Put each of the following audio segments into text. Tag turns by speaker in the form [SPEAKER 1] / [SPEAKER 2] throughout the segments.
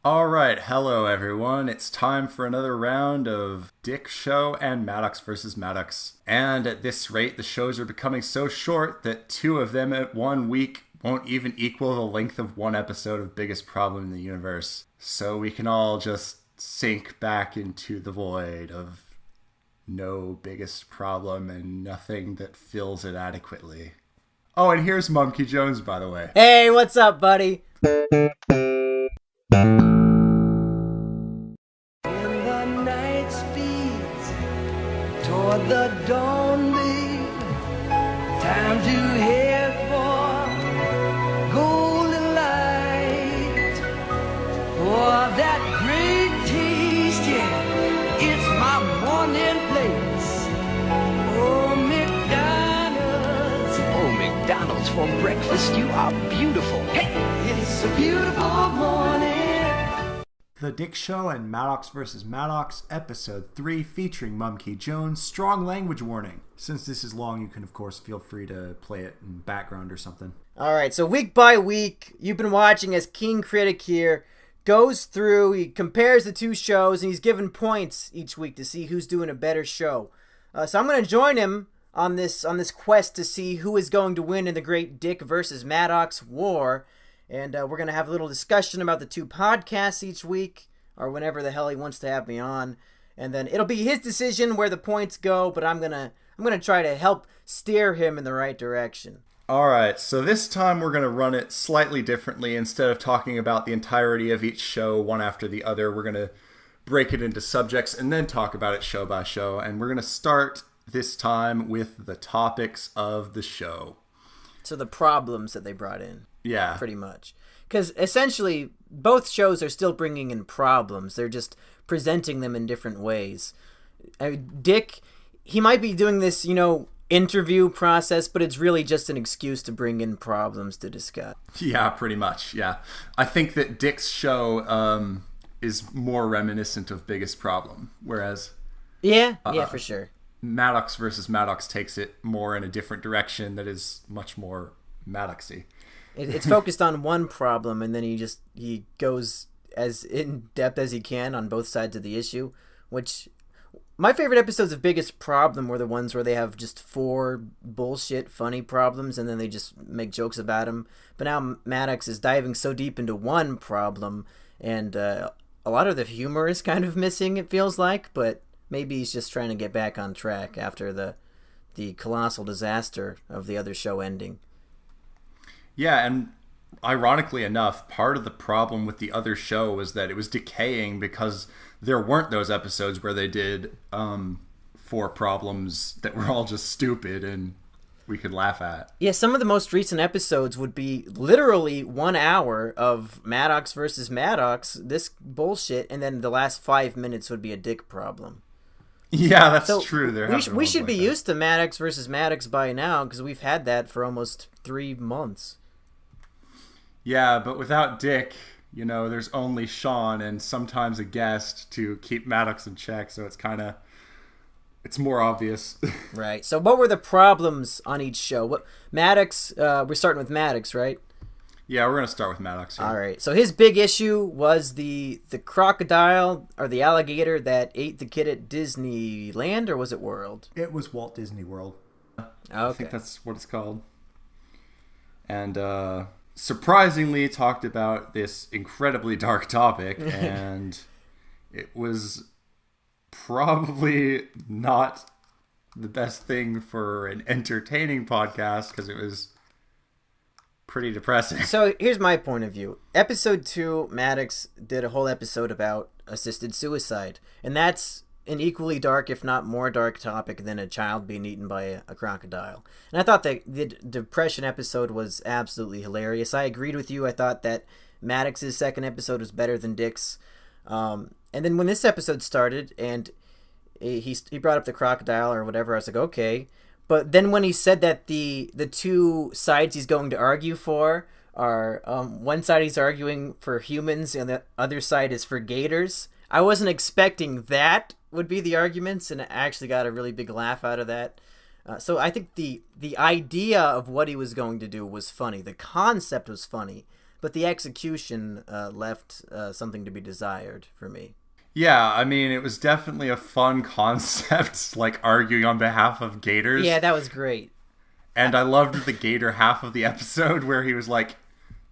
[SPEAKER 1] All right, hello everyone. It's time for another round of Dick Show and Maddox versus Maddox. And at this rate, the shows are becoming so short that two of them at 1 week won't even equal the length of one episode of Biggest Problem in the Universe. So we can all just sink back into the void of no biggest problem and nothing that fills it adequately. Oh, and here's Mumkey Jones, by the way.
[SPEAKER 2] Hey, what's up, buddy?
[SPEAKER 3] Toward the dawn, babe, time to head for golden light. For that great taste, yeah, it's my morning place. McDonald's for breakfast, you are beautiful. Hey, it's a beautiful morning.
[SPEAKER 4] The Dick Show and Maddox vs. Maddox, Episode 3, featuring Mumkey Jones. Strong language warning. Since this is long, you can, of course, feel free to play it in background or something.
[SPEAKER 2] All right, so week by week, you've been watching as King Critic here goes through, he compares the two shows, and he's given points each week to see who's doing a better show. So I'm going to join him on this quest to see who is going to win in the great Dick versus Maddox war. And we're going to have a little discussion about the two podcasts each week, or whenever the hell he wants to have me on. And then it'll be his decision where the points go, but I'm gonna try to help steer him in the right direction.
[SPEAKER 1] All right, so this time we're going to run it slightly differently. Instead of talking about the entirety of each show one after the other, we're going to break it into subjects and then talk about it show by show. And we're going to start this time with the topics of the show.
[SPEAKER 2] So the problems that they brought in.
[SPEAKER 1] Yeah.
[SPEAKER 2] Pretty much. Because essentially, both shows are still bringing in problems. They're just presenting them in different ways. Dick, he might be doing this, interview process, but it's really just an excuse to bring in problems to discuss.
[SPEAKER 1] Yeah, pretty much, yeah. I think that Dick's show is more reminiscent of Biggest Problem, whereas...
[SPEAKER 2] Yeah, for sure.
[SPEAKER 1] Maddox versus Maddox takes it more in a different direction that is much more Maddoxy.
[SPEAKER 2] It's focused on one problem, and then he goes as in depth as he can on both sides of the issue. Which my favorite episodes of Biggest Problem were the ones where they have just 4 bullshit funny problems, and then they just make jokes about them. But now Maddox is diving so deep into one problem, and a lot of the humor is kind of missing. It feels like, but maybe he's just trying to get back on track after the colossal disaster of the other show ending.
[SPEAKER 1] Yeah, and ironically enough, part of the problem with the other show was that it was decaying because there weren't those episodes where they did 4 problems that were all just stupid and we could laugh at.
[SPEAKER 2] Yeah, some of the most recent episodes would be literally 1 hour of Maddox versus Maddox, this bullshit, and then the last 5 minutes would be a Dick problem.
[SPEAKER 1] Yeah, that's true.
[SPEAKER 2] We should be used to Maddox versus Maddox by now because we've had that for almost 3 months.
[SPEAKER 1] Yeah, but without Dick, there's only Sean and sometimes a guest to keep Maddox in check, so it's more obvious.
[SPEAKER 2] Right. So what were the problems on each show? Maddox, we're starting with Maddox, right?
[SPEAKER 1] Yeah, we're going to start with Maddox.
[SPEAKER 2] All right. So his big issue was the crocodile or the alligator that ate the kid at Disneyland, or was it World?
[SPEAKER 4] It was Walt Disney World.
[SPEAKER 2] Okay.
[SPEAKER 1] I think that's what it's called. And surprisingly talked about this incredibly dark topic, and it was probably not the best thing for an entertaining podcast because it was pretty depressing.
[SPEAKER 2] So here's my point of view. Episode 2, Maddox did a whole episode about assisted suicide, and that's an equally dark, if not more dark topic than a child being eaten by a crocodile. And I thought that the depression episode was absolutely hilarious. I agreed with you. I thought that Maddox's second episode was better than Dick's. And then when this episode started and he brought up the crocodile or whatever, I was like, okay. But then when he said that the two sides he's going to argue for are one side he's arguing for humans and the other side is for gators, I wasn't expecting that would be the arguments, and I actually got a really big laugh out of that. So I think the idea of what he was going to do was funny. The concept was funny. but the execution left something to be desired for me.
[SPEAKER 1] Yeah, I mean, it was definitely a fun concept, like arguing on behalf of gators.
[SPEAKER 2] Yeah, that was great.
[SPEAKER 1] And I loved the gator half of the episode where he was like,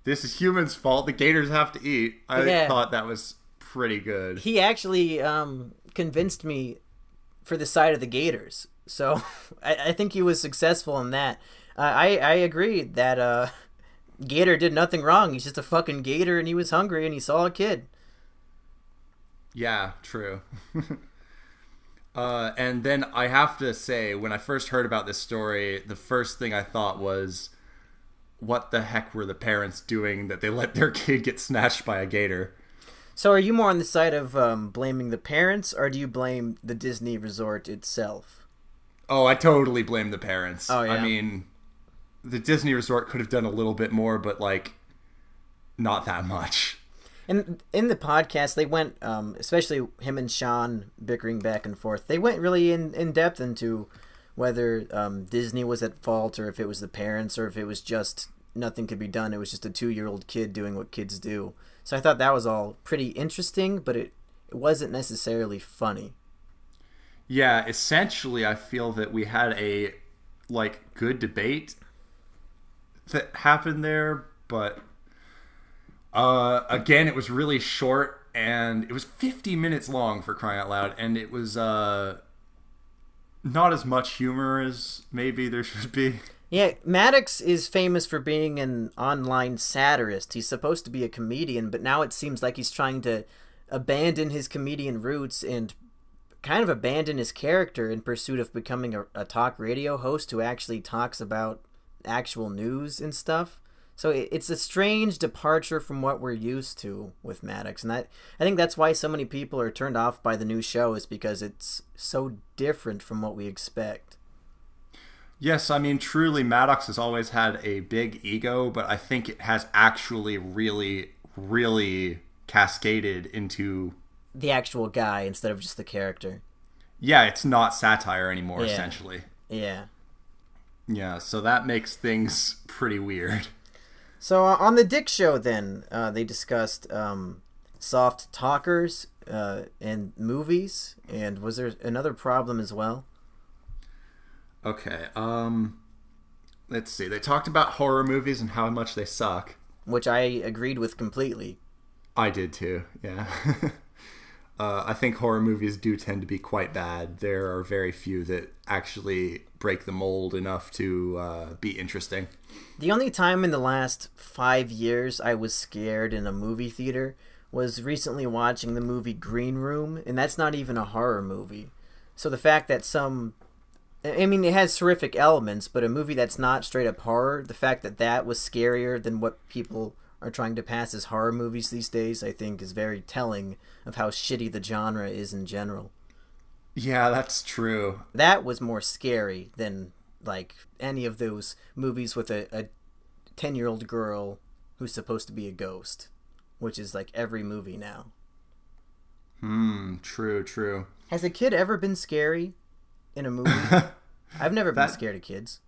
[SPEAKER 1] this is humans' fault, the gators have to eat. I thought that was pretty good.
[SPEAKER 2] He actually convinced me for the side of the gators. So I think he was successful in that. I agree that Gator did nothing wrong. He's just a fucking gator and he was hungry and he saw a kid.
[SPEAKER 1] Yeah, true. And then I have to say, when I first heard about this story, the first thing I thought was, what the heck were the parents doing that they let their kid get snatched by a gator?
[SPEAKER 2] So are you more on the side of blaming the parents, or do you blame the Disney resort itself?
[SPEAKER 1] Oh, I totally blame the parents.
[SPEAKER 2] Oh, yeah.
[SPEAKER 1] I mean, the Disney resort could have done a little bit more, but, like, not that much.
[SPEAKER 2] And in the podcast, they went, especially him and Sean bickering back and forth, they went really in depth into whether Disney was at fault, or if it was the parents, or if it was just nothing could be done. It was just a 2-year-old kid doing what kids do. So I thought that was all pretty interesting, but it wasn't necessarily funny.
[SPEAKER 1] Yeah, essentially, I feel that we had a, like, good debate that happened there, but again, it was really short, and it was 50 minutes long, for crying out loud, and it was not as much humor as maybe there should be.
[SPEAKER 2] Yeah, Maddox is famous for being an online satirist. He's supposed to be a comedian, but now it seems like he's trying to abandon his comedian roots and kind of abandon his character in pursuit of becoming a talk radio host who actually talks about actual news and stuff. So it's a strange departure from what we're used to with Maddox. And I think that's why so many people are turned off by the new show, is because it's so different from what we expect.
[SPEAKER 1] Yes, I mean, truly, Maddox has always had a big ego, but I think it has actually really, really cascaded into
[SPEAKER 2] the actual guy instead of just the character.
[SPEAKER 1] Yeah, it's not satire anymore, essentially.
[SPEAKER 2] Yeah.
[SPEAKER 1] Yeah, so that makes things pretty weird.
[SPEAKER 2] So on the Dick Show, then, they discussed soft talkers and movies, and was there another problem as well?
[SPEAKER 1] Okay, let's see. They talked about horror movies and how much they suck.
[SPEAKER 2] Which I agreed with completely.
[SPEAKER 1] I did too, yeah. I think horror movies do tend to be quite bad. There are very few that actually break the mold enough to be interesting.
[SPEAKER 2] The only time in the last 5 years I was scared in a movie theater was recently watching the movie Green Room, and that's not even a horror movie. So the fact that I mean, it has horrific elements, but a movie that's not straight up horror, the fact that that was scarier than what people are trying to pass as horror movies these days, I think is very telling of how shitty the genre is in general.
[SPEAKER 1] Yeah, that's true.
[SPEAKER 2] That was more scary than, like, any of those movies with a 10-year-old girl who's supposed to be a ghost, which is like every movie now.
[SPEAKER 1] True.
[SPEAKER 2] Has a kid ever been scary in a movie? I've never been scared of kids.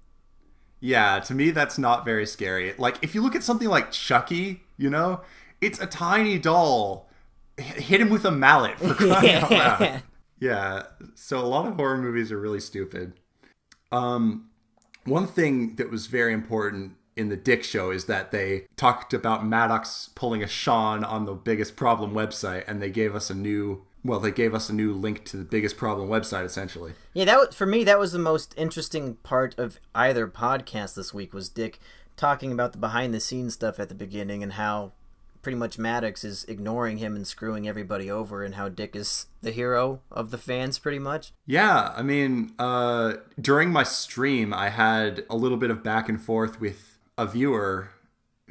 [SPEAKER 1] Yeah, to me that's not very scary. Like, if you look at something like Chucky, you know, it's a tiny doll. Hit him with a mallet, for crying out loud. Yeah, so a lot of horror movies are really stupid. One thing that was very important in the Dick Show is that they talked about Maddox pulling a Sean on the Biggest Problem website, and they gave us a new link to the Biggest Problem website, essentially.
[SPEAKER 2] Yeah, for me, that was the most interesting part of either podcast this week, was Dick talking about the behind-the-scenes stuff at the beginning and how pretty much Maddox is ignoring him and screwing everybody over, and how Dick is the hero of the fans, pretty much.
[SPEAKER 1] Yeah, I mean, during my stream, I had a little bit of back and forth with a viewer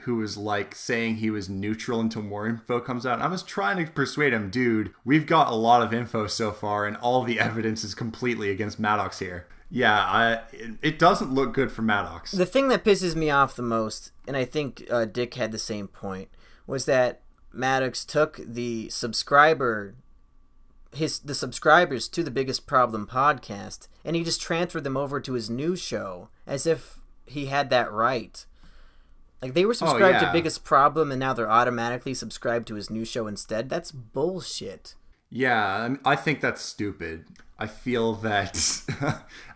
[SPEAKER 1] who was like saying he was neutral until more info comes out. I was trying to persuade him, dude, we've got a lot of info so far, and all the evidence is completely against Maddox here. Yeah, it doesn't look good for Maddox.
[SPEAKER 2] The thing that pisses me off the most, and I think Dick had the same point, was that Maddox took the subscribers to the Biggest Problem podcast, and he just transferred them over to his new show as if he had that right. Like, they were subscribed to
[SPEAKER 1] yeah.
[SPEAKER 2] Biggest Problem, and now they're automatically subscribed to his new show instead. That's bullshit.
[SPEAKER 1] Yeah, I think that's stupid. I feel that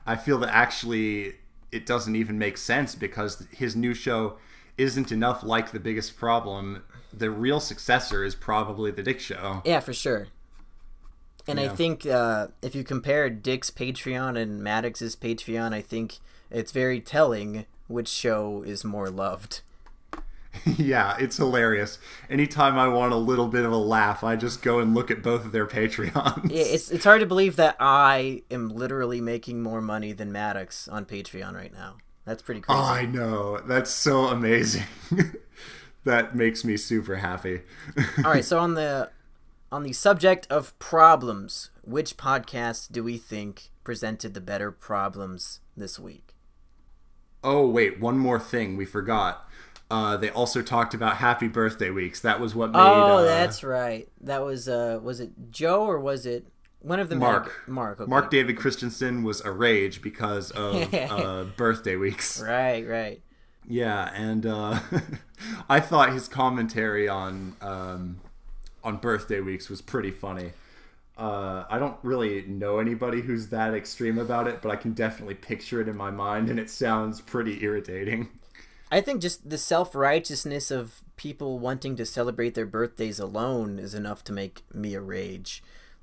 [SPEAKER 1] actually it doesn't even make sense because his new show isn't enough like The Biggest Problem. The real successor is probably The Dick Show.
[SPEAKER 2] Yeah, for sure. And
[SPEAKER 1] Yeah.
[SPEAKER 2] I think if you compare Dick's Patreon and Maddox's Patreon, I think it's very telling which show is more loved.
[SPEAKER 1] Yeah, it's hilarious. Anytime I want a little bit of a laugh, I just go and look at both of their Patreons.
[SPEAKER 2] Yeah, it's hard to believe that I am literally making more money than Maddox on Patreon right now. That's pretty crazy.
[SPEAKER 1] Oh, I know. That's so amazing. That makes me super happy.
[SPEAKER 2] All right, so on the subject of problems, which podcast do we think presented the better problems this week?
[SPEAKER 1] Oh, wait, one more thing we forgot. They also talked about Happy Birthday Weeks. That was what made...
[SPEAKER 2] Oh, that's right. That was it Joe or was it one of them?
[SPEAKER 1] Mark.
[SPEAKER 2] Mark, okay.
[SPEAKER 1] Mark David Christensen was a rage because of Birthday Weeks.
[SPEAKER 2] Right.
[SPEAKER 1] Yeah, and I thought his commentary on Birthday Weeks was pretty funny. I don't really know anybody who's that extreme about it, but I can definitely picture it in my mind, and it sounds pretty irritating.
[SPEAKER 2] I think just the self-righteousness of people wanting to celebrate their birthdays alone is enough to make me a rage.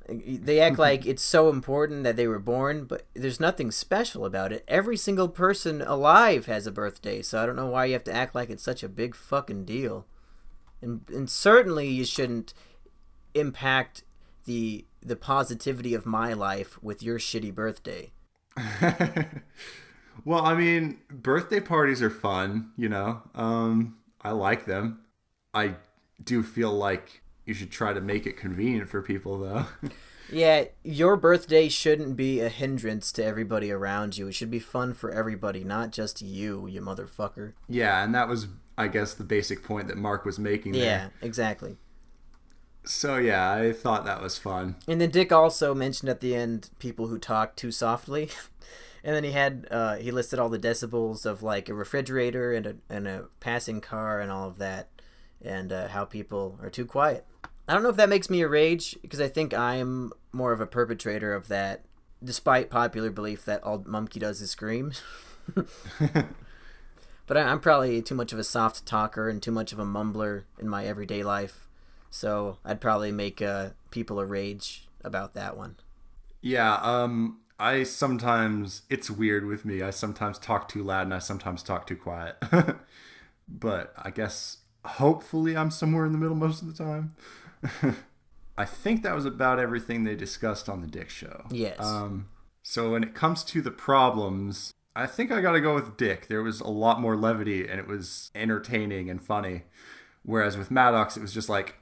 [SPEAKER 2] They act like it's so important that they were born, but there's nothing special about it. Every single person alive has a birthday, so I don't know why you have to act like it's such a big fucking deal. And certainly you shouldn't impact the positivity of my life with your shitty birthday.
[SPEAKER 1] Well, I mean, birthday parties are fun, you know. I like them. I do feel like you should try to make it convenient for people, though.
[SPEAKER 2] Yeah, your birthday shouldn't be a hindrance to everybody around you. It should be fun for everybody, not just you, you motherfucker.
[SPEAKER 1] Yeah, and that was, I guess, the basic point that Mark was making there.
[SPEAKER 2] Yeah, exactly.
[SPEAKER 1] So, yeah, I thought that was fun.
[SPEAKER 2] And then Dick also mentioned at the end people who talk too softly. And then he listed all the decibels of like a refrigerator and a passing car and all of that, and how people are too quiet. I don't know if that makes me a rage, because I think I'm more of a perpetrator of that, despite popular belief that all Mumkey does is scream. But I'm probably too much of a soft talker and too much of a mumbler in my everyday life, so I'd probably make people a rage about that one.
[SPEAKER 1] Yeah, I sometimes, it's weird with me. I sometimes talk too loud and I sometimes talk too quiet. But I guess hopefully I'm somewhere in the middle most of the time. I think that was about everything they discussed on the Dick Show.
[SPEAKER 2] Yes.
[SPEAKER 1] So when it comes to the problems, I think I gotta go with Dick. There was a lot more levity and it was entertaining and funny. Whereas with Maddox, it was just like,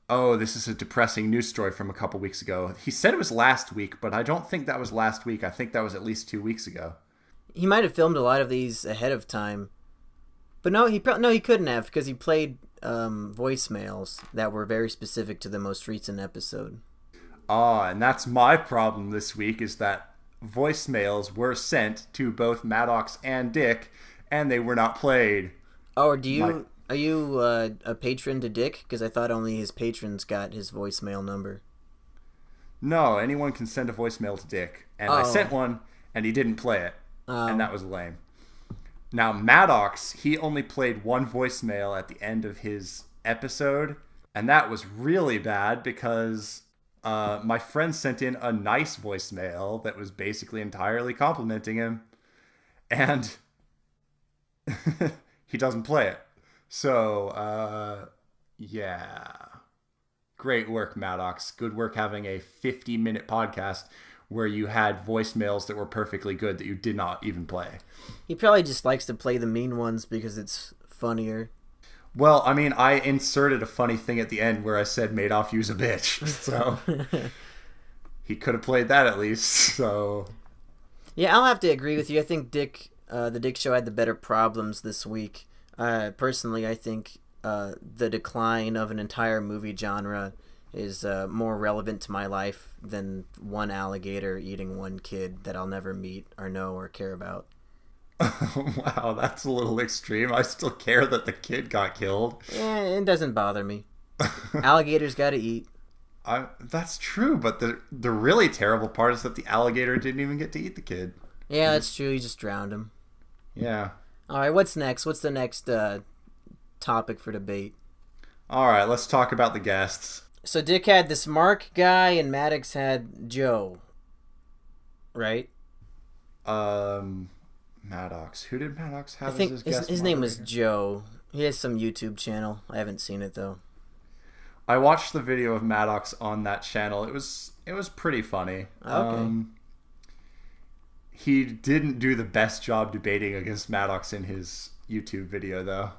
[SPEAKER 1] oh, this is a depressing news story from a couple weeks ago. He said it was last week, but I don't think that was last week. I think that was at least 2 weeks ago.
[SPEAKER 2] He might have filmed a lot of these ahead of time. But no, he couldn't have, because he played voicemails that were very specific to the most recent episode.
[SPEAKER 1] And that's my problem this week, is that voicemails were sent to both Maddox and Dick, and they were not played.
[SPEAKER 2] Oh, are you a patron to Dick? Because I thought only his patrons got his voicemail number.
[SPEAKER 1] No, anyone can send a voicemail to Dick. And I sent one, and he didn't play it. And that was lame. Now, Maddox, he only played one voicemail at the end of his episode. And that was really bad because my friend sent in a nice voicemail that was basically entirely complimenting him. And he doesn't play it. So, yeah. Great work, Maddox. Good work having a 50-minute podcast where you had voicemails that were perfectly good that you did not even play.
[SPEAKER 2] He probably just likes to play the mean ones because it's funnier.
[SPEAKER 1] Well, I mean, I inserted a funny thing at the end where I said Madoff use a bitch. So he could have played that at least. So
[SPEAKER 2] yeah, I'll have to agree with you. I think the Dick Show had the better problems this week. Personally, I think the decline of an entire movie genre is more relevant to my life than one alligator eating one kid that I'll never meet or know or care about.
[SPEAKER 1] Wow, that's a little extreme. I still care that the kid got killed.
[SPEAKER 2] It doesn't bother me. Alligators gotta eat.
[SPEAKER 1] That's true, but the really terrible part is that the alligator didn't even get to eat the kid.
[SPEAKER 2] Yeah, that's true. He just drowned him.
[SPEAKER 1] Yeah.
[SPEAKER 2] All right, what's next? What's the next topic for debate?
[SPEAKER 1] All right, let's talk about the guests.
[SPEAKER 2] So Dick had this Mark guy, and Maddox had Joe. Right?
[SPEAKER 1] Maddox. Who did Maddox have
[SPEAKER 2] I think
[SPEAKER 1] as his guest?
[SPEAKER 2] his name was Joe. He has some YouTube channel. I haven't seen it though.
[SPEAKER 1] I watched the video of Maddox on that channel. It was pretty funny.
[SPEAKER 2] Okay.
[SPEAKER 1] He didn't do the best job debating against Maddox in his YouTube video, though.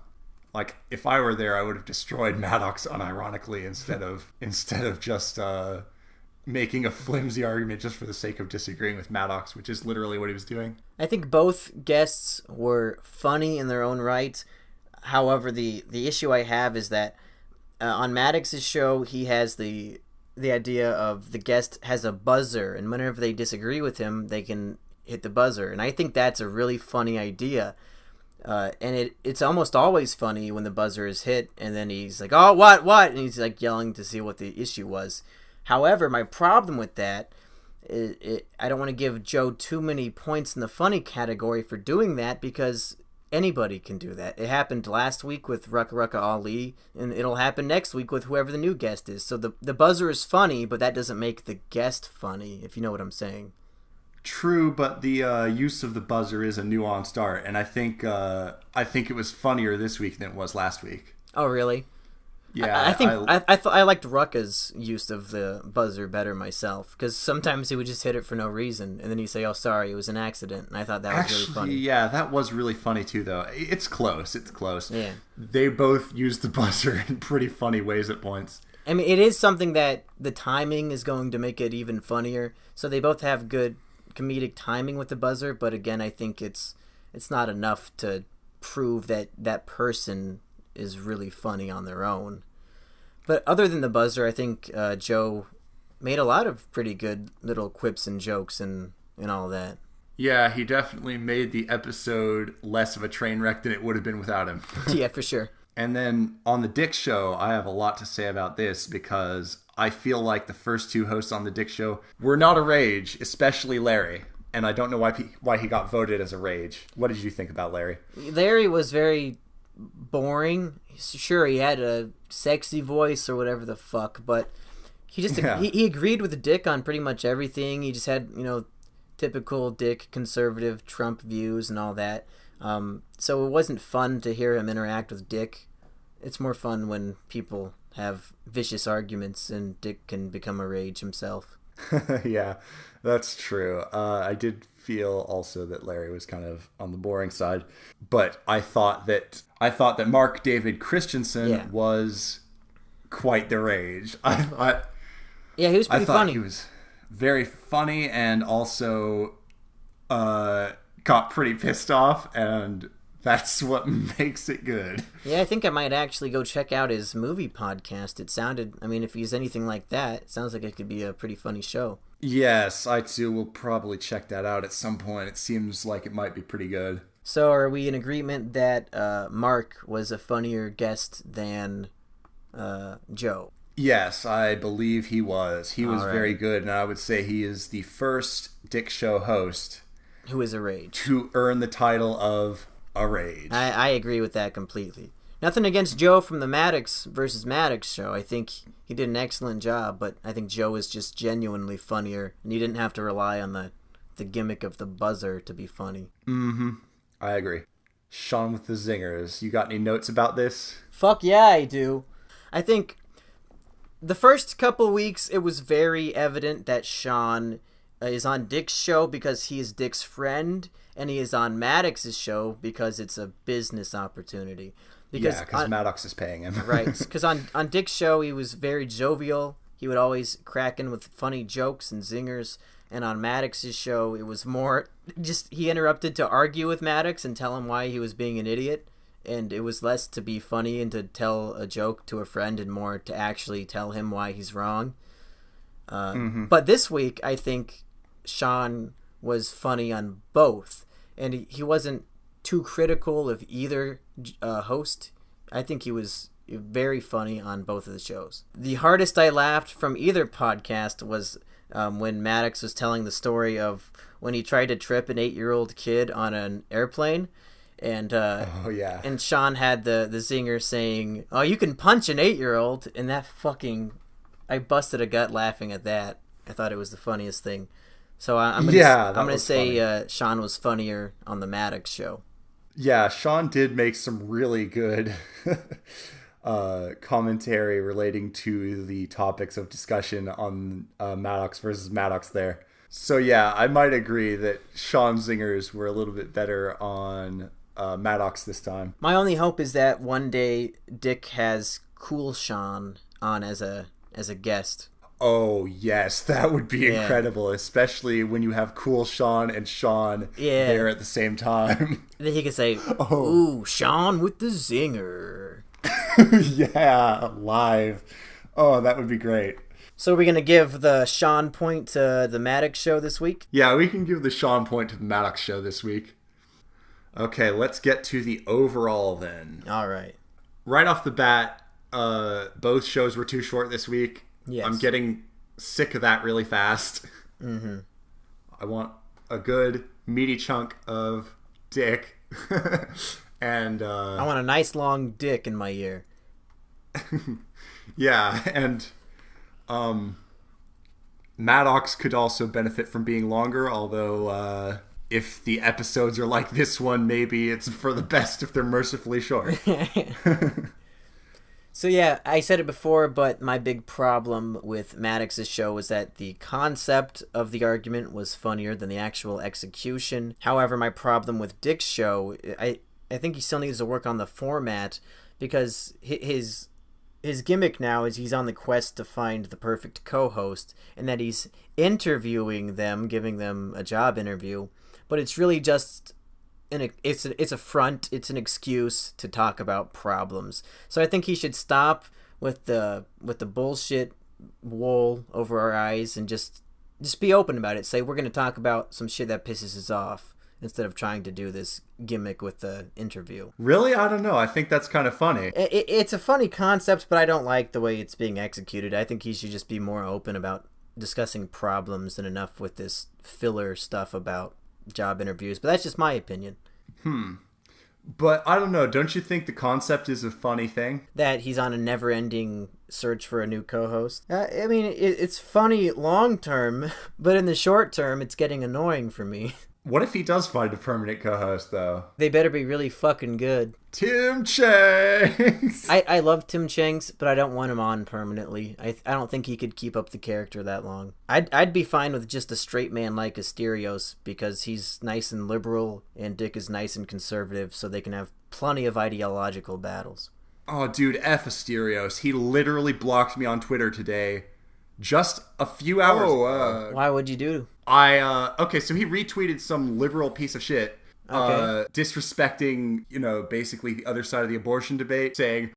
[SPEAKER 1] Like, if I were there, I would have destroyed Maddox unironically instead of just making a flimsy argument just for the sake of disagreeing with Maddox, which is literally what he was doing.
[SPEAKER 2] I think both guests were funny in their own right. However, the issue I have is that on Maddox's show, he has the idea of the guest has a buzzer, and whenever they disagree with him, they can hit the buzzer. And I think that's a really funny idea. And it's almost always funny when the buzzer is hit, and then he's like, "Oh, what?" And he's like yelling to see what the issue was. However, my problem with that is I don't want to give Joe too many points in the funny category for doing that, because anybody can do that. It happened last week with Rucka Rucka Ali, and it'll happen next week with whoever the new guest is. So the buzzer is funny, but that doesn't make the guest funny, if you know what I'm saying.
[SPEAKER 1] True, but the use of the buzzer is a nuanced art, and I think it was funnier this week than it was last week.
[SPEAKER 2] Oh, really?
[SPEAKER 1] Yeah,
[SPEAKER 2] I liked Rucka's use of the buzzer better myself, because sometimes he would just hit it for no reason, and then he'd say, "Oh, sorry, it was an accident," and I thought that was really funny.
[SPEAKER 1] Yeah, that was really funny too, though. It's close.
[SPEAKER 2] Yeah.
[SPEAKER 1] They both used the buzzer in pretty funny ways at points.
[SPEAKER 2] I mean, it is something that the timing is going to make it even funnier. So they both have good comedic timing with the buzzer, but again, I think it's not enough to prove that that person is really funny on their own. But other than the buzzer, I think Joe made a lot of pretty good little quips and jokes and all that.
[SPEAKER 1] Yeah, he definitely made the episode less of a train wreck than it would have been without him.
[SPEAKER 2] Yeah, for sure.
[SPEAKER 1] And then on the Dick Show, I have a lot to say about this, because I feel like the first two hosts on the Dick Show were not a rage, especially Larry. And I don't know why he got voted as a rage. What did you think about Larry?
[SPEAKER 2] Larry was very boring. Sure, he had a sexy voice or whatever the fuck, but he just he agreed with Dick on pretty much everything. He just had, typical Dick conservative Trump views and all that. So it wasn't fun to hear him interact with Dick. It's more fun when people have vicious arguments and Dick can become a rage himself.
[SPEAKER 1] Yeah, that's true. I did feel also that Larry was kind of on the boring side, but I thought that Mark David Christensen was quite the rage. I thought
[SPEAKER 2] he was pretty funny.
[SPEAKER 1] He was very funny, and also got pretty pissed off, and that's what makes it good.
[SPEAKER 2] Yeah, I think I might actually go check out his movie podcast. It sounded, if he's anything like that, it sounds like it could be a pretty funny show.
[SPEAKER 1] Yes, I too will probably check that out at some point. It seems like it might be pretty good.
[SPEAKER 2] So are we in agreement that Mark was a funnier guest than Joe?
[SPEAKER 1] Yes, I believe he was. He was very good, and I would say he is the first Dick Show host
[SPEAKER 2] who is a rage
[SPEAKER 1] to earn the title of a rage.
[SPEAKER 2] I agree with that completely. Nothing against Joe from the Maddox versus Maddox show. I think he did an excellent job, but I think Joe is just genuinely funnier, and he didn't have to rely on the gimmick of the buzzer to be funny.
[SPEAKER 1] Mm-hmm. I agree. Sean with the zingers. You got any notes about this?
[SPEAKER 2] Fuck yeah, I do. I think the first couple weeks, it was very evident that Sean is on Dick's show because he is Dick's friend, and he is on Maddox's show because it's a business opportunity.
[SPEAKER 1] Because Maddox is paying him.
[SPEAKER 2] Right. Because on Dick's show, he was very jovial. He would always crack in with funny jokes and zingers. And on Maddox's show, it was more just he interrupted to argue with Maddox and tell him why he was being an idiot. And it was less to be funny and to tell a joke to a friend and more to actually tell him why he's wrong. But this week, I think Sean was funny on both. and he wasn't too critical of either host. I think he was very funny on both of the shows. The hardest I laughed from either podcast was when Maddox was telling the story of when he tried to trip an 8-year-old kid on an airplane, and and Sean had the zinger saying, "Oh, you can punch an 8-year-old," and that fucking, I busted a gut laughing at that. I thought it was the funniest thing. So I'm gonna say Sean was funnier on the Maddox show.
[SPEAKER 1] Yeah, Sean did make some really good commentary relating to the topics of discussion on Maddox versus Maddox there. So yeah, I might agree that Sean's zingers were a little bit better on Maddox this time.
[SPEAKER 2] My only hope is that one day Dick has Cool Sean on as a guest.
[SPEAKER 1] Oh yes, that would be incredible, especially when you have Cool Sean and Sean there at the same time.
[SPEAKER 2] Then he could say, "Ooh, Sean with the zinger."
[SPEAKER 1] Yeah, live. Oh, that would be great.
[SPEAKER 2] So we're going to give the Sean point to the Maddox show this week?
[SPEAKER 1] Yeah, we can give the Sean point to the Maddox show this week. Okay, let's get to the overall then.
[SPEAKER 2] All right.
[SPEAKER 1] Right off the bat, both shows were too short this week.
[SPEAKER 2] Yes.
[SPEAKER 1] I'm getting sick of that really fast.
[SPEAKER 2] Mm-hmm.
[SPEAKER 1] I want a good, meaty chunk of dick. And
[SPEAKER 2] I want a nice long dick in my ear.
[SPEAKER 1] Yeah, and Maddox could also benefit from being longer, although if the episodes are like this one, maybe it's for the best if they're mercifully short.
[SPEAKER 2] So yeah, I said it before, but my big problem with Maddox's show was that the concept of the argument was funnier than the actual execution. However, my problem with Dick's show, I think he still needs to work on the format, because his gimmick now is he's on the quest to find the perfect co-host, and that he's interviewing them, giving them a job interview, but it's really just it's a front, it's an excuse to talk about problems. So I think he should stop with the bullshit wool over our eyes and just be open about it. Say we're going to talk about some shit that pisses us off, instead of trying to do this gimmick with the interview.
[SPEAKER 1] Really? I don't know. I think that's kind of funny.
[SPEAKER 2] It's a funny concept, but I don't like the way it's being executed. I think he should just be more open about discussing problems and enough with this filler stuff about job interviews. But that's just my opinion.
[SPEAKER 1] But I don't know. Don't you think the concept is a funny thing?
[SPEAKER 2] That he's on a never-ending search for a new co-host? I mean, it's funny long term, but in the short term, it's getting annoying for me.
[SPEAKER 1] What if he does find a permanent co-host, though?
[SPEAKER 2] They better be really fucking good.
[SPEAKER 1] Tim Shanks!
[SPEAKER 2] I love Tim Shanks, but I don't want him on permanently. I don't think he could keep up the character that long. I'd be fine with just a straight man like Asterios, because he's nice and liberal, and Dick is nice and conservative, so they can have plenty of ideological battles.
[SPEAKER 1] Oh, dude, F Asterios. He literally blocked me on Twitter today. Just a few hours ago.
[SPEAKER 2] Why would you do?
[SPEAKER 1] Okay, so he retweeted some liberal piece of shit,
[SPEAKER 2] Okay.
[SPEAKER 1] disrespecting, basically the other side of the abortion debate, saying,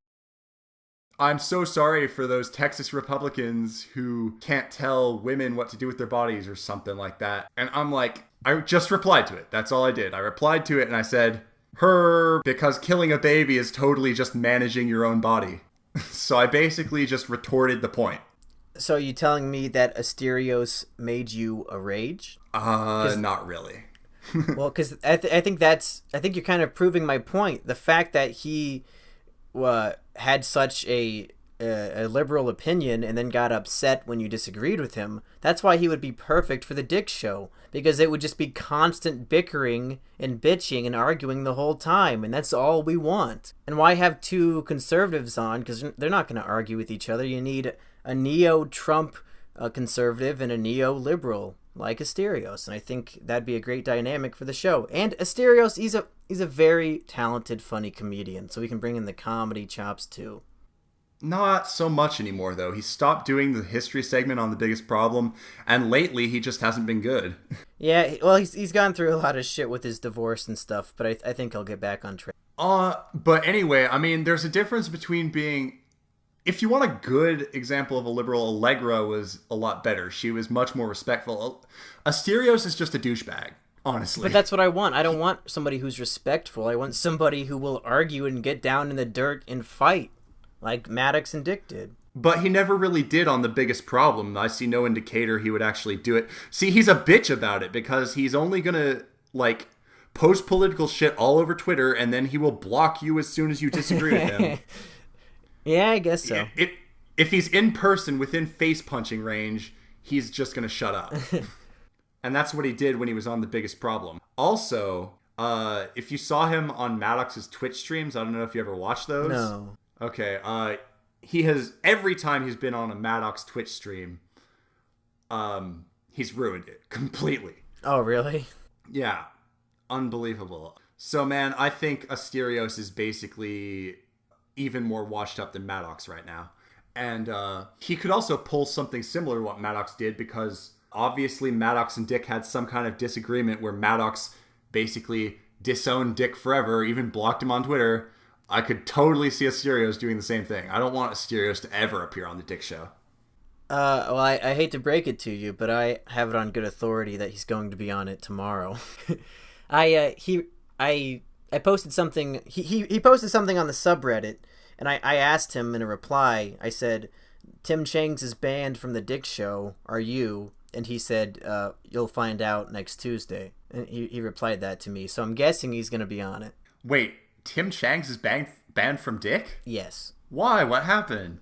[SPEAKER 1] "I'm so sorry for those Texas Republicans who can't tell women what to do with their bodies," or something like that. And I'm like, I just replied to it. That's all I did. I replied to it and I said, because killing a baby is totally just managing your own body. So I basically just retorted the point.
[SPEAKER 2] So you telling me that Asterios made you a rage?
[SPEAKER 1] Not really.
[SPEAKER 2] Well, because I think you're kind of proving my point. The fact that he had such a liberal opinion and then got upset when you disagreed with him, that's why he would be perfect for the Dick show, because it would just be constant bickering and bitching and arguing the whole time, and that's all we want. And why have two conservatives on? Because they're not going to argue with each other. You need a neo-Trump conservative and a neo-liberal like Asterios, and I think that'd be a great dynamic for the show. And Asterios, he's a very talented, funny comedian, so we can bring in the comedy chops too.
[SPEAKER 1] Not so much anymore, though. He stopped doing the history segment on The Biggest Problem, and lately he just hasn't been good.
[SPEAKER 2] Yeah, well, he's gone through a lot of shit with his divorce and stuff, but I think he'll get back on track.
[SPEAKER 1] But anyway, I mean, there's a difference between being... If you want a good example of a liberal, Allegra was a lot better. She was much more respectful. Asterios is just a douchebag. honestly.
[SPEAKER 2] But that's what I want. I don't want somebody who's respectful. I want somebody who will argue and get down in the dirt and fight, like Maddox and Dick did.
[SPEAKER 1] But he never really did on The Biggest Problem. I see no indicator he would actually do it. See, he's a bitch about it because he's only gonna, like, post political shit all over Twitter, and then he will block you as soon as you disagree with him.
[SPEAKER 2] Yeah, I guess so.
[SPEAKER 1] If he's in person within face punching range, he's just gonna shut up. And that's what he did when he was on The Biggest Problem. Also, if you saw him on Maddox's Twitch streams, I don't know if you ever watched those.
[SPEAKER 2] No.
[SPEAKER 1] Okay, he has, every time he's been on a Maddox Twitch stream, he's ruined it completely.
[SPEAKER 2] Oh, really?
[SPEAKER 1] Yeah. Unbelievable. So, man, I think Asterios is basically even more washed up than Maddox right now. And he could also pull something similar to what Maddox did, because obviously Maddox and Dick had some kind of disagreement where Maddox basically disowned Dick forever, even blocked him on Twitter. I could totally see Asterios doing the same thing. I don't want Asterios to ever appear on the Dick Show.
[SPEAKER 2] Well, I hate to break it to you, but I have it on good authority that he's going to be on it tomorrow. I posted something. He posted something on the subreddit, and I asked him in a reply. I said, "Tim Chang's is banned from the Dick Show. Are you?" And he said, "You'll find out next Tuesday." And he replied that to me. So I'm guessing he's going to be on it.
[SPEAKER 1] Wait, Tim Chang's is banned from Dick?
[SPEAKER 2] Yes.
[SPEAKER 1] Why? What happened?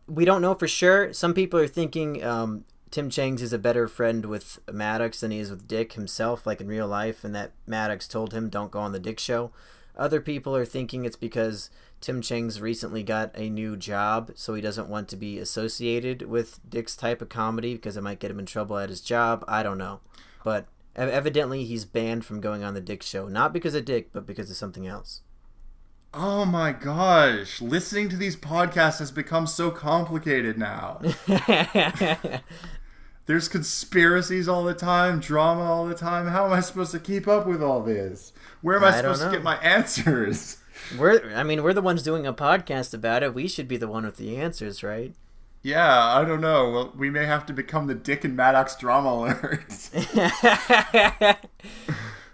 [SPEAKER 2] We don't know for sure. Some people are thinking Tim Chang's is a better friend with Maddox than he is with Dick himself, like in real life, and that Maddox told him, don't go on the Dick Show. Other people are thinking it's because Tim Chang's recently got a new job, so he doesn't want to be associated with Dick's type of comedy because it might get him in trouble at his job. I don't know. But evidently he's banned from going on the Dick Show, not because of Dick, but because of something else.
[SPEAKER 1] Oh my gosh, listening to these podcasts has become so complicated now. There's conspiracies all the time, drama all the time. How am I supposed to keep up with all this? Where am I supposed to get my answers?
[SPEAKER 2] We're the ones doing a podcast about it. We should be the one with the answers, right?
[SPEAKER 1] Yeah, I don't know. Well, we may have to become the Dick and Maddox drama alert.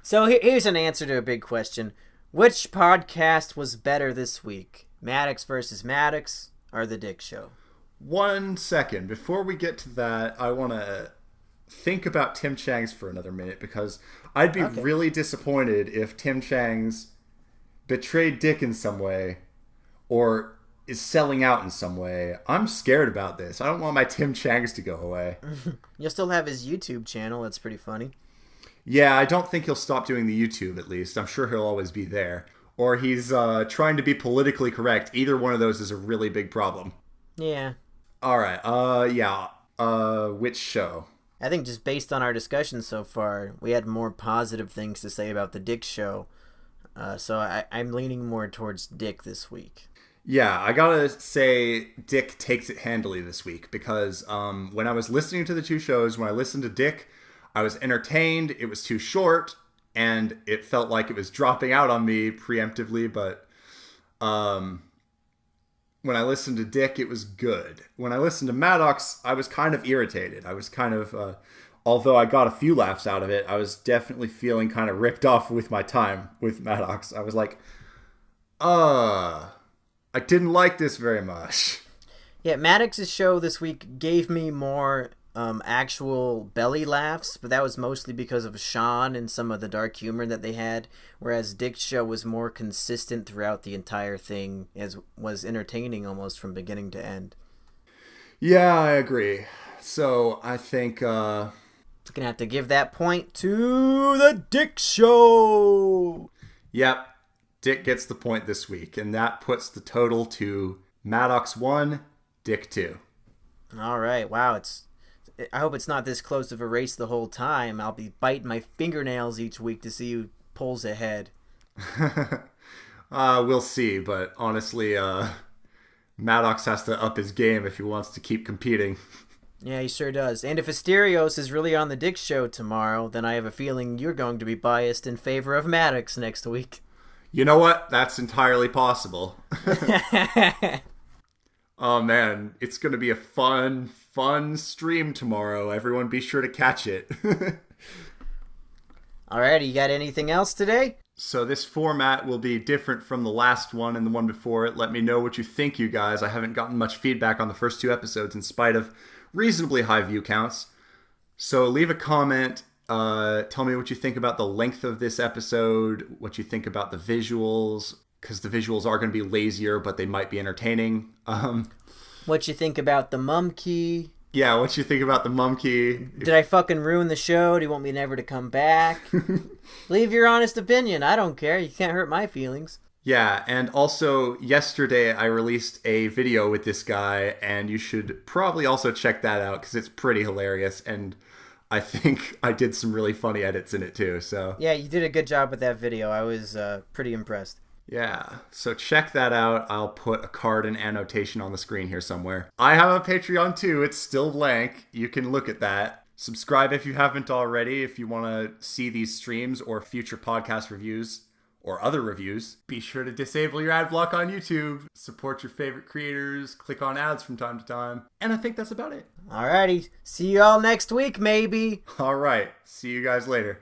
[SPEAKER 2] So here's an answer to a big question. Which podcast was better this week? Maddox versus Maddox or The Dick Show?
[SPEAKER 1] 1 second. Before we get to that, I want to think about Tim Chang's for another minute, because I'd be really disappointed if Tim Chang's betrayed Dick in some way or is selling out in some way. I'm scared about this. I don't want my Tim Chang's to go away.
[SPEAKER 2] You'll still have his YouTube channel. That's pretty funny.
[SPEAKER 1] Yeah, I don't think he'll stop doing the YouTube, at least. I'm sure he'll always be there. Or he's trying to be politically correct. Either one of those is a really big problem.
[SPEAKER 2] Yeah.
[SPEAKER 1] All right. Which show?
[SPEAKER 2] I think just based on our discussion so far, we had more positive things to say about the Dick Show. So I'm leaning more towards Dick this week.
[SPEAKER 1] Yeah, I gotta say Dick takes it handily this week, because when I was listening to the two shows, when I listened to Dick, I was entertained. It was too short, and it felt like it was dropping out on me preemptively, but when I listened to Dick, it was good. When I listened to Maddox, I was kind of irritated. I was kind of, although I got a few laughs out of it, I was definitely feeling kind of ripped off with my time with Maddox. I was like, I didn't like this very much.
[SPEAKER 2] Yeah, Maddox's show this week gave me more actual belly laughs, but that was mostly because of Sean and some of the dark humor that they had, whereas Dick's show was more consistent throughout the entire thing, as was entertaining almost from beginning to end.
[SPEAKER 1] Yeah, I agree. So I think
[SPEAKER 2] gonna have to give that point to the Dick Show.
[SPEAKER 1] Yep, Dick gets the point this week, and that puts the total to Maddox 1, Dick 2.
[SPEAKER 2] All right, wow, I hope it's not this close of a race the whole time. I'll be biting my fingernails each week to see who pulls ahead.
[SPEAKER 1] We'll see, but honestly, Maddox has to up his game if he wants to keep competing.
[SPEAKER 2] Yeah, he sure does. And if Asterios is really on the Dick Show tomorrow, then I have a feeling you're going to be biased in favor of Maddox next week.
[SPEAKER 1] You know what? That's entirely possible. Oh man, it's going to be a fun stream tomorrow. Everyone be sure to catch it.
[SPEAKER 2] Alrighty, you got anything else today?
[SPEAKER 1] So this format will be different from the last one and the one before it. Let me know what you think, you guys. I haven't gotten much feedback on the first 2 episodes in spite of reasonably high view counts. So leave a comment. Tell me what you think about the length of this episode, what you think about the visuals, because the visuals are going to be lazier, but they might be entertaining.
[SPEAKER 2] What you think about the Mumkey?
[SPEAKER 1] Yeah, what you think about the Mumkey.
[SPEAKER 2] Did I fucking ruin the show? Do you want me never to come back? Leave your honest opinion. I don't care. You can't hurt my feelings.
[SPEAKER 1] Yeah, and also yesterday I released a video with this guy, and you should probably also check that out because it's pretty hilarious, and I think I did some really funny edits in it too. So
[SPEAKER 2] yeah, you did a good job with that video. I was pretty impressed.
[SPEAKER 1] Yeah, so check that out. I'll put a card and annotation on the screen here somewhere. I have a Patreon too. It's still blank. You can look at that. Subscribe if you haven't already. If you want to see these streams or future podcast reviews or other reviews, be sure to disable your ad block on YouTube. Support your favorite creators. Click on ads from time to time. And I think that's about it.
[SPEAKER 2] Alrighty. See you all next week, maybe.
[SPEAKER 1] All right. See you guys later.